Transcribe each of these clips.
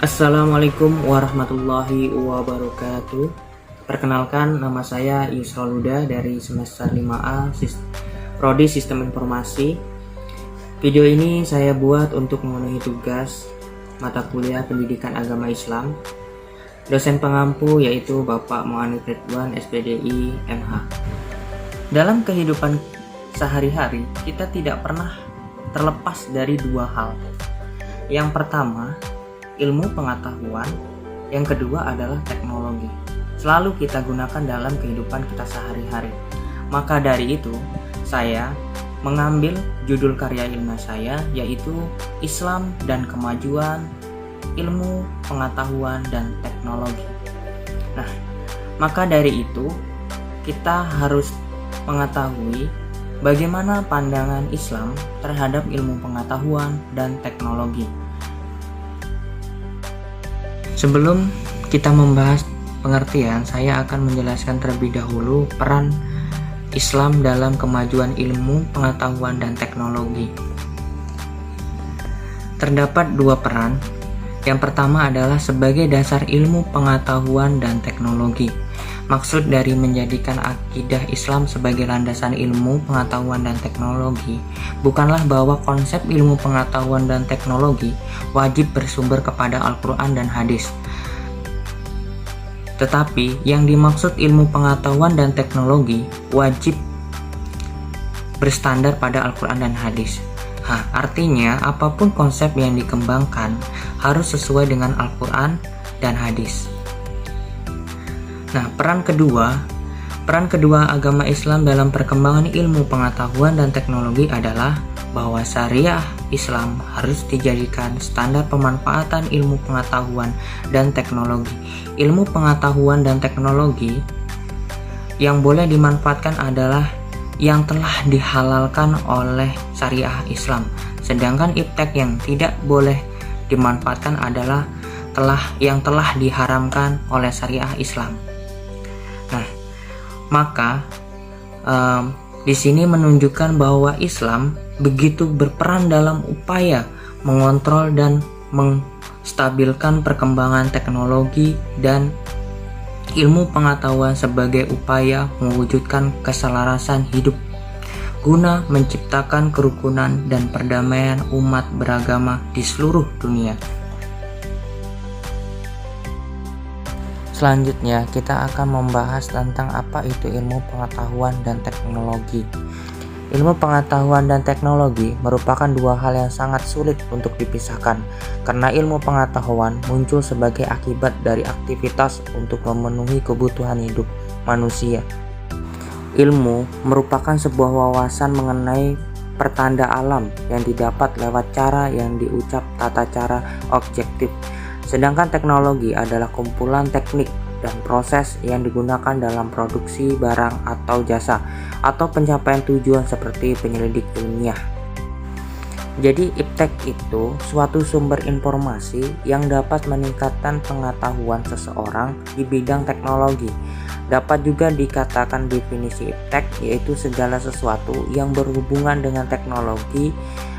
Assalamualaikum warahmatullahi wabarakatuh. Perkenalkan, nama saya Yusrul Huda dari semester 5A Prodi Sistem Informasi. Video ini saya buat untuk memenuhi tugas mata kuliah Pendidikan Agama Islam. Dosen pengampu yaitu Bapak Mu'anif Ridwan SPDI MH. Dalam kehidupan sehari-hari, kita tidak pernah terlepas dari dua hal. Yang pertama, ilmu pengetahuan, yang kedua adalah teknologi. Selalu kita gunakan dalam kehidupan kita sehari-hari. Maka dari itu, saya mengambil judul karya ilmiah saya yaitu Islam dan Kemajuan Ilmu Pengetahuan dan Teknologi. Nah, maka dari itu kita harus mengetahui bagaimana pandangan Islam terhadap ilmu pengetahuan dan teknologi. Sebelum kita membahas pengertian, saya akan menjelaskan terlebih dahulu peran Islam dalam kemajuan ilmu, pengetahuan, dan teknologi. Terdapat dua peran. Yang pertama adalah sebagai dasar ilmu pengetahuan dan teknologi. Maksud dari menjadikan akidah Islam sebagai landasan ilmu, pengetahuan, dan teknologi bukanlah bahwa konsep ilmu pengetahuan dan teknologi wajib bersumber kepada Al-Quran dan hadis. Tetapi yang dimaksud ilmu pengetahuan dan teknologi wajib berstandar pada Al-Quran dan hadis. Artinya apapun konsep yang dikembangkan harus sesuai dengan Al-Quran dan hadis. Nah, peran kedua agama Islam dalam perkembangan ilmu pengetahuan dan teknologi adalah bahwa syariah Islam harus dijadikan standar pemanfaatan ilmu pengetahuan dan teknologi. Ilmu pengetahuan dan teknologi yang boleh dimanfaatkan adalah yang telah dihalalkan oleh syariah Islam, sedangkan iptek yang tidak boleh dimanfaatkan adalah yang telah diharamkan oleh syariah Islam. Nah, maka di sini menunjukkan bahwa Islam begitu berperan dalam upaya mengontrol dan menstabilkan perkembangan teknologi dan ilmu pengetahuan sebagai upaya mewujudkan keselarasan hidup guna menciptakan kerukunan dan perdamaian umat beragama di seluruh dunia. Selanjutnya kita akan membahas tentang apa itu ilmu pengetahuan dan teknologi. Ilmu pengetahuan dan teknologi merupakan dua hal yang sangat sulit untuk dipisahkan, karena ilmu pengetahuan muncul sebagai akibat dari aktivitas untuk memenuhi kebutuhan hidup manusia. Ilmu merupakan sebuah wawasan mengenai pertanda alam yang didapat lewat cara yang diucap tata cara objektif. Sedangkan teknologi adalah kumpulan teknik dan proses yang digunakan dalam produksi barang atau jasa atau pencapaian tujuan seperti penyelidik ilmiah. Jadi iptek itu suatu sumber informasi yang dapat meningkatkan pengetahuan seseorang di bidang teknologi. Dapat juga dikatakan definisi iptek yaitu segala sesuatu yang berhubungan dengan teknologi,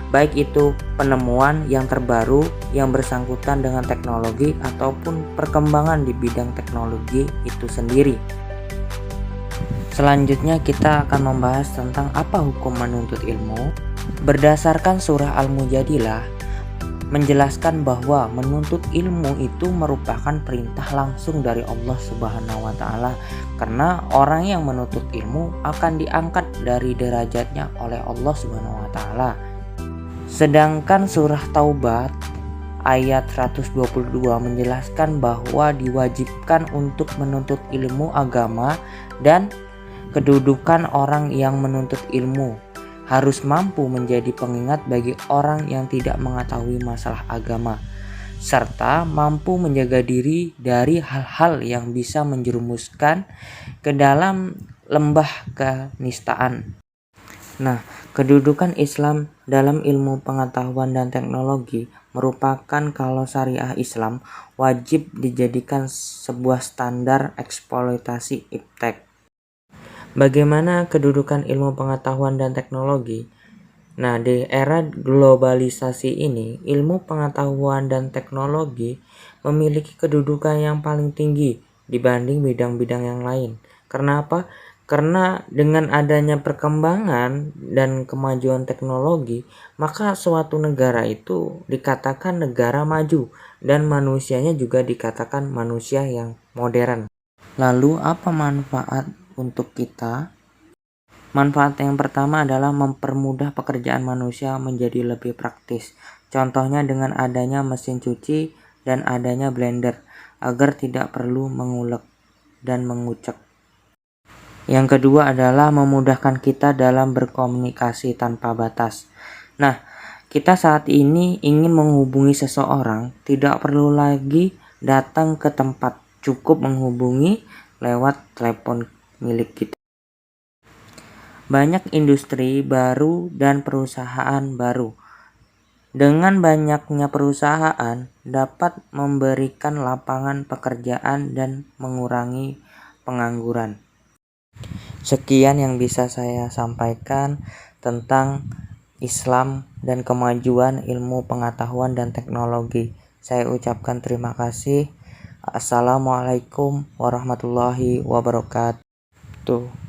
baik itu penemuan yang terbaru yang bersangkutan dengan teknologi ataupun perkembangan di bidang teknologi itu sendiri. Selanjutnya kita akan membahas tentang apa hukum menuntut ilmu. Berdasarkan surah Al-Mujadilah menjelaskan bahwa menuntut ilmu itu merupakan perintah langsung dari Allah Subhanahu wa taala, karena orang yang menuntut ilmu akan diangkat dari derajatnya oleh Allah Subhanahu wa taala. Sedangkan surah Taubat ayat 122 menjelaskan bahwa diwajibkan untuk menuntut ilmu agama dan kedudukan orang yang menuntut ilmu harus mampu menjadi pengingat bagi orang yang tidak mengetahui masalah agama, serta mampu menjaga diri dari hal-hal yang bisa menjerumuskan ke dalam lembah kenistaan. Nah, kedudukan Islam dalam ilmu pengetahuan dan teknologi merupakan kalau syariah Islam wajib dijadikan sebuah standar eksploitasi iptek. Bagaimana kedudukan ilmu pengetahuan dan teknologi? Nah, di era globalisasi ini, ilmu pengetahuan dan teknologi memiliki kedudukan yang paling tinggi dibanding bidang-bidang yang lain. Kenapa? Karena dengan adanya perkembangan dan kemajuan teknologi, maka suatu negara itu dikatakan negara maju dan manusianya juga dikatakan manusia yang modern. Lalu apa manfaat untuk kita? Manfaat yang pertama adalah mempermudah pekerjaan manusia menjadi lebih praktis. Contohnya dengan adanya mesin cuci dan adanya blender agar tidak perlu mengulek dan mengucek. Yang kedua adalah memudahkan kita dalam berkomunikasi tanpa batas. Nah, kita saat ini ingin menghubungi seseorang, tidak perlu lagi datang ke tempat, cukup menghubungi lewat telepon milik kita. Banyak industri baru dan perusahaan baru. Dengan banyaknya perusahaan dapat memberikan lapangan pekerjaan dan mengurangi pengangguran. Sekian yang bisa saya sampaikan tentang Islam dan kemajuan ilmu pengetahuan dan teknologi. Saya ucapkan terima kasih. Assalamualaikum warahmatullahi wabarakatuh.